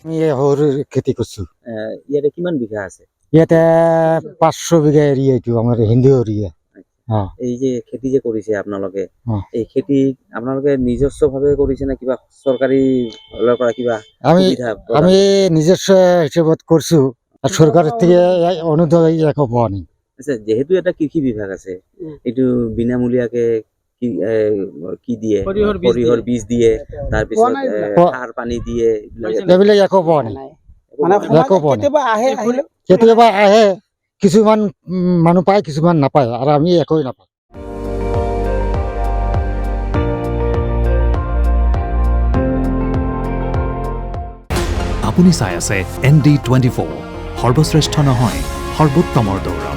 আমি সৰু খেতি কৰিছো। ইয়াতে কিমান বিঘা আছে? ইয়াতে 500 বিঘা এৰিয়া, এইটো আমাৰ হিন্দী এৰিয়া। এই যে খেতি যে কৰিছে আপোনালোকে, অ। এই খেতি আপোনালোকে নিজস্বভাৱে কৰিছে নে কিবা চৰকাৰী ফালৰ পৰা কিবা সুবিধা? আমি নিজস্ব হিচাপত করছো, আর সরকারের থেকে অনুদান একো পাওয়া নেই। আচ্ছা, যেহেতু এটা কৃষি বিভাগ আছে, এইটো বিনামূলীয়াকে কি দিয়ে? সৰিয়হৰ বীজ দিয়ে, তাৰপিছত সাৰ পানী দিয়ে, এইবিলাক একো পোৱা নাই, একো পোৱা নাই। কেতিয়াবা আহে, কিছুমান মানুহ পায়, কিছুমান নাপায়, আৰু আমি একোই নাপাওঁ। আপুনি চাই আছে ND24, সৰ্বশ্ৰেষ্ঠ নহয় সৰ্বোত্তমৰ দৌৰ।